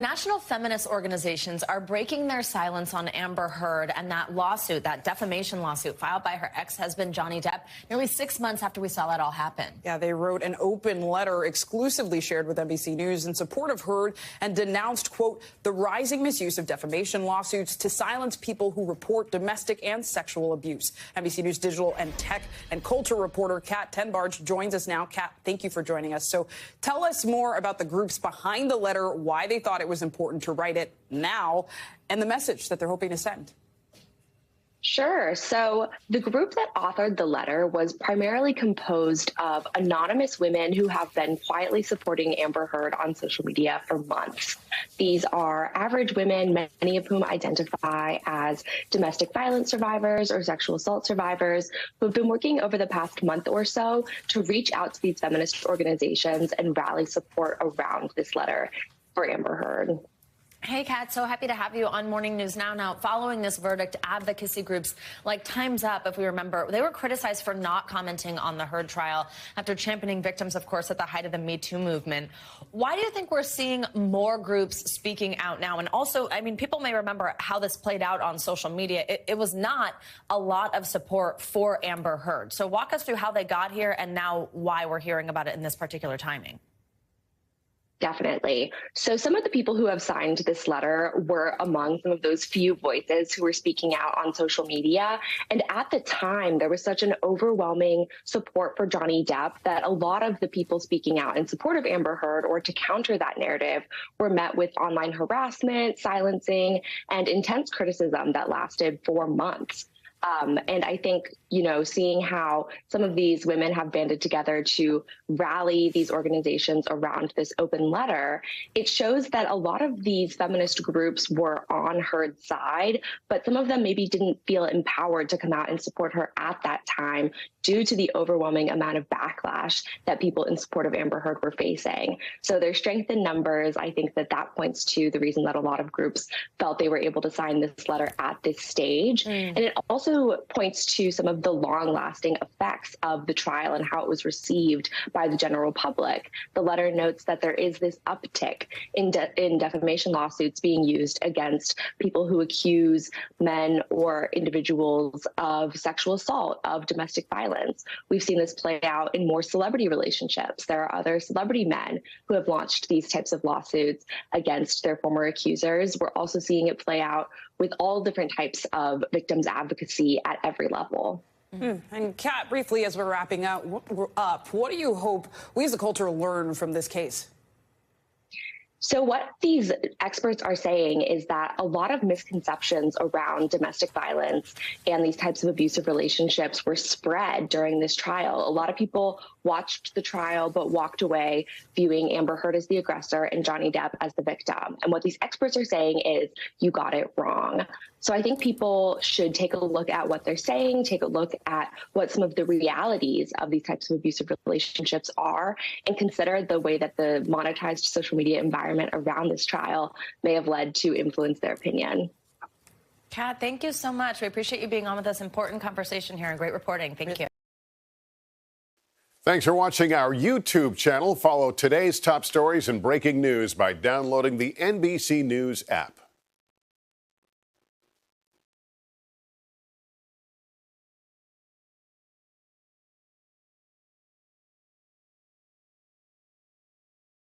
National feminist organizations are breaking their silence on Amber Heard and that lawsuit, that defamation lawsuit filed by her ex-husband, Johnny Depp, nearly 6 months after we saw that all happen. Yeah, they wrote an open letter exclusively shared with NBC News in support of Heard and denounced, quote, the rising misuse of defamation lawsuits to silence people who report domestic and sexual abuse. NBC News Digital and tech and culture reporter Kat Tenbarge joins us now. Kat, thank you for joining us. So tell us more about the groups behind the letter, why they thought it was important to write it now, and the message that they're hoping to send. Sure. So the group that authored the letter was primarily composed of anonymous women who have been quietly supporting Amber Heard on social media for months. These are average women, many of whom identify as domestic violence survivors or sexual assault survivors, who have been working over the past month or so to reach out to these feminist organizations and rally support around this letter for Amber Heard. Hey, Kat, so happy to have you on Morning News Now. Now, following this verdict, advocacy groups like Time's Up, if we remember, they were criticized for not commenting on the Heard trial after championing victims, of course, at the height of the Me Too movement. Why do you think we're seeing more groups speaking out now? And also, I mean, people may remember how this played out on social media. It was not a lot of support for Amber Heard. So walk us through how they got here and now why we're hearing about it in this particular timing. Definitely. So some of the people who have signed this letter were among some of those few voices who were speaking out on social media. And at the time, there was such an overwhelming support for Johnny Depp that a lot of the people speaking out in support of Amber Heard or to counter that narrative were met with online harassment, silencing, and intense criticism that lasted for months. And I think, seeing how some of these women have banded together to rally these organizations around this open letter, it shows that a lot of these feminist groups were on Heard's side, but some of them maybe didn't feel empowered to come out and support her at that time due to the overwhelming amount of backlash that people in support of Amber Heard were facing. So their strength in numbers, I think that points to the reason that a lot of groups felt they were able to sign this letter at this stage. And it also points to some of the long-lasting effects of the trial and how it was received by the general public. The letter notes that there is this uptick in defamation lawsuits being used against people who accuse men or individuals of sexual assault, of domestic violence. We've seen this play out in more celebrity relationships. There are other celebrity men who have launched these types of lawsuits against their former accusers. We're also seeing it play out with all different types of victims advocacy at every level. And Kat, briefly, as we're wrapping up, what do you hope we as a culture learn from this case? So what these experts are saying is that a lot of misconceptions around domestic violence and these types of abusive relationships were spread during this trial. A lot of people watched the trial but walked away viewing Amber Heard as the aggressor and Johnny Depp as the victim. And what these experts are saying is, you got it wrong. So I think people should take a look at what they're saying, take a look at what some of the realities of these types of abusive relationships are, and consider the way that the monetized social media environment around this trial may have led to influence their opinion. Kat, thank you so much. We appreciate you being on with us. Important conversation here and great reporting. Thank you. Thanks for watching our YouTube channel. Follow today's top stories and breaking news by downloading the NBC News app.